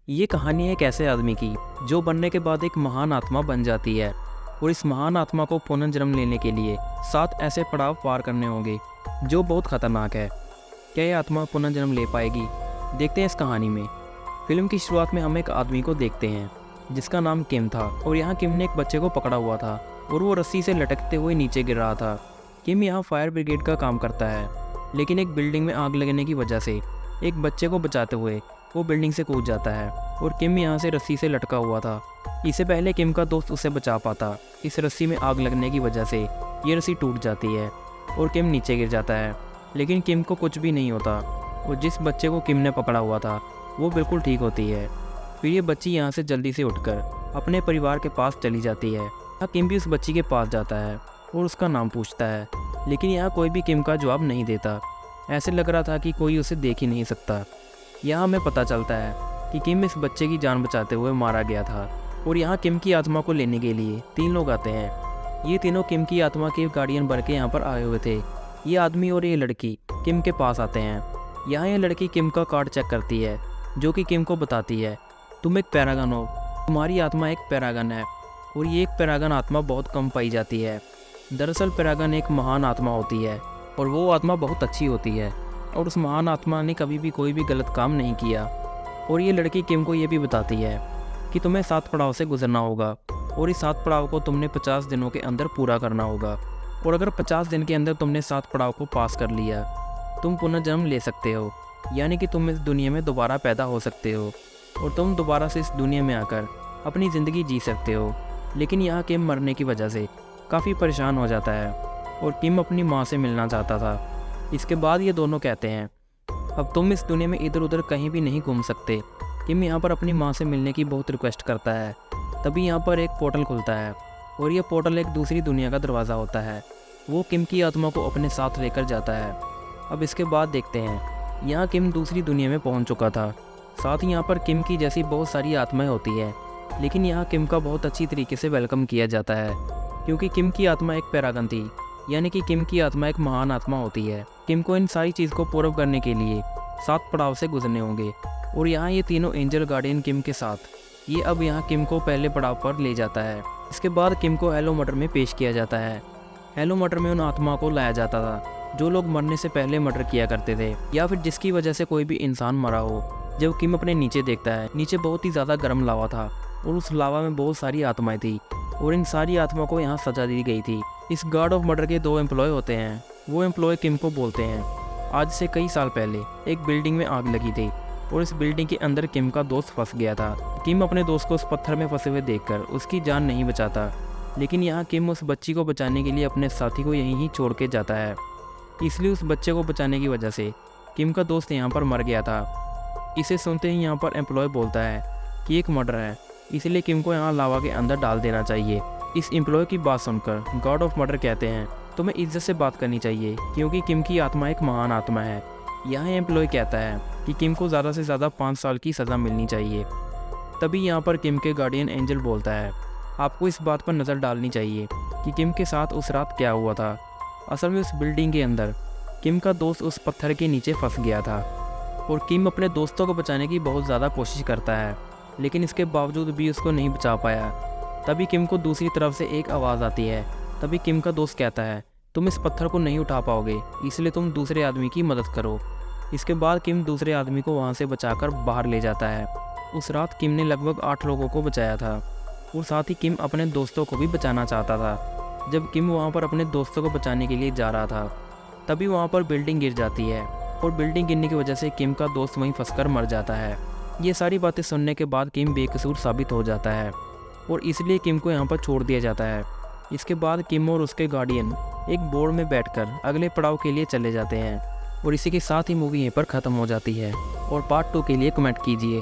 ये कहानी है एक ऐसे आदमी की जो बनने के बाद एक महान आत्मा बन जाती है और इस महान आत्मा को पुनर्जन्म लेने के लिए 7 ऐसे पड़ाव पार करने होंगे जो बहुत खतरनाक है। क्या ये आत्मा पुनर्जन्म ले पाएगी? देखते हैं इस कहानी में। फिल्म की शुरुआत में हम एक आदमी को देखते हैं जिसका नाम किम था और यहाँ किम ने एक बच्चे को पकड़ा हुआ था और वो रस्सी से लटकते हुए नीचे गिर रहा था। किम यहाँ फायर ब्रिगेड का काम करता है, लेकिन एक बिल्डिंग में आग लगने की वजह से एक बच्चे को बचाते हुए वो बिल्डिंग से कूद जाता है और किम यहाँ से रस्सी से लटका हुआ था। इससे पहले किम का दोस्त उसे बचा पाता। इस रस्सी में आग लगने की वजह से ये रस्सी टूट जाती है और किम नीचे गिर जाता है, लेकिन किम को कुछ भी नहीं होता और जिस बच्चे को किम ने पकड़ा हुआ था वो बिल्कुल ठीक होती है। फिर ये बच्ची यहाँ से जल्दी से उठकर अपने परिवार के पास चली जाती है। यहाँ किम भी उस बच्ची के पास जाता है और उसका नाम पूछता है, लेकिन यहाँ कोई भी किम का जवाब नहीं देता। ऐसे लग रहा था कि कोई उसे देख ही नहीं सकता। यहाँ हमें पता चलता है कि किम इस बच्चे की जान बचाते हुए मारा गया था और यहाँ किम की आत्मा को लेने के लिए 3 लोग आते हैं। ये तीनों किम की आत्मा के गार्डियन बन के यहाँ पर आए हुए थे। ये आदमी और ये लड़की किम के पास आते हैं। यहाँ ये लड़की किम का कार्ड चेक करती है, जो कि किम को बताती है, तुम एक पैरागन हो, तुम्हारी आत्मा एक पैरागन है और ये एक पैरागन आत्मा बहुत कम पाई जाती है। दरअसल पैरागन एक महान आत्मा होती है और वो आत्मा बहुत अच्छी होती है और उस महान आत्मा ने कभी भी कोई भी गलत काम नहीं किया। और ये लड़की किम को ये भी बताती है कि तुम्हें 7 पड़ाव से गुजरना होगा और इस 7 पड़ाव को तुमने 50 दिनों के अंदर पूरा करना होगा और अगर 50 दिन के अंदर तुमने 7 पड़ाव को पास कर लिया तुम पुनर्जन्म ले सकते हो, यानी कि तुम इस दुनिया में दोबारा पैदा हो सकते हो और तुम दोबारा से इस दुनिया में आकर अपनी ज़िंदगी जी सकते हो। लेकिन यहाँ किम मरने की वजह से काफ़ी परेशान हो जाता है और किम अपनी माँ से मिलना चाहता था। इसके बाद ये दोनों कहते हैं अब तुम इस दुनिया में इधर उधर कहीं भी नहीं घूम सकते। किम यहाँ पर अपनी माँ से मिलने की बहुत रिक्वेस्ट करता है। तभी यहाँ पर एक पोर्टल खुलता है और यह पोर्टल एक दूसरी दुनिया का दरवाज़ा होता है। वो किम की आत्मा को अपने साथ लेकर जाता है। अब इसके बाद देखते हैं यहाँ किम दूसरी दुनिया में पहुँच चुका था। साथ ही यहाँ पर किम की जैसी बहुत सारी आत्माएँ होती हैं, लेकिन यहाँ किम का बहुत अच्छी तरीके से वेलकम किया जाता है क्योंकि किम की आत्मा एक पैरागन थी, यानी कि किम की आत्मा एक महान आत्मा होती है। किम को इन सारी चीज़ को पूरा करने के लिए 7 पड़ाव से गुजरने होंगे और यहाँ ये तीनों एंजल गार्डियन किम के साथ ये अब यहाँ किम को पहले पड़ाव पर ले जाता है। इसके बाद किम को हेलो मर्डर में पेश किया जाता है। हेलो मर्डर में उन आत्मा को लाया जाता था जो लोग मरने से पहले मर्डर किया करते थे या फिर जिसकी वजह से कोई भी इंसान मरा हो। जब किम अपने नीचे देखता है, नीचे बहुत ही ज़्यादा गर्म लावा था और उस लावा में बहुत सारी आत्माएँ थी और इन सारी आत्मा को यहाँ सजा दी गई थी। इस गार्ड ऑफ मर्डर के 2 एम्प्लॉय होते हैं। वो एम्प्लॉय किम को बोलते हैं आज से कई साल पहले एक बिल्डिंग में आग लगी थी और इस बिल्डिंग के अंदर किम का दोस्त फंस गया था। किम अपने दोस्त को उस पत्थर में फंसे हुए देखकर उसकी जान नहीं बचाता, लेकिन यहाँ किम उस बच्ची को बचाने के लिए अपने साथी को यहीं ही छोड़ के जाता है। इसलिए उस बच्चे को बचाने की वजह से किम का दोस्त यहाँ पर मर गया था। इसे सुनते ही यहाँ पर एम्प्लॉय बोलता है कि एक मर्डर है, इसलिए किम को यहाँ लावा के अंदर डाल देना चाहिए। इस एम्प्लॉय की बात सुनकर गॉड ऑफ मर्डर कहते हैं तुम्हें इज्जत से बात करनी चाहिए क्योंकि किम की आत्मा एक महान आत्मा है। यहाँ एम्प्लॉय कहता है कि किम को ज़्यादा से ज़्यादा 5 साल की सज़ा मिलनी चाहिए। तभी यहाँ पर किम के गार्डियन एंजल बोलता है आपको इस बात पर नज़र डालनी चाहिए कि किम के साथ उस रात क्या हुआ था। असल में उस बिल्डिंग के अंदर किम का दोस्त उस पत्थर के नीचे फंस गया था और किम अपने दोस्तों को बचाने की बहुत ज़्यादा कोशिश करता है, लेकिन इसके बावजूद भी उसको नहीं बचा पाया। तभी किम को दूसरी तरफ से एक आवाज़ आती है। तभी किम का दोस्त कहता है तुम इस पत्थर को नहीं उठा पाओगे, इसलिए तुम दूसरे आदमी की मदद करो। इसके बाद किम दूसरे आदमी को वहाँ से बचाकर बाहर ले जाता है। उस रात किम ने लगभग 8 लोगों को बचाया था और साथ ही किम अपने दोस्तों को भी बचाना चाहता था। जब किम वहाँ पर अपने दोस्तों को बचाने के लिए जा रहा था तभी वहाँ पर बिल्डिंग गिर जाती है और बिल्डिंग गिरने की वजह से किम का दोस्त वहीं फंसकर मर जाता है। ये सारी बातें सुनने के बाद किम बेकसूर साबित हो जाता है और इसलिए किम को यहाँ पर छोड़ दिया जाता है। इसके बाद किम और उसके गार्डियन एक बोर्ड में बैठकर अगले पड़ाव के लिए चले जाते हैं और इसी के साथ ही मूवी यहीं पर ख़त्म हो जाती है। और पार्ट 2 के लिए कमेंट कीजिए।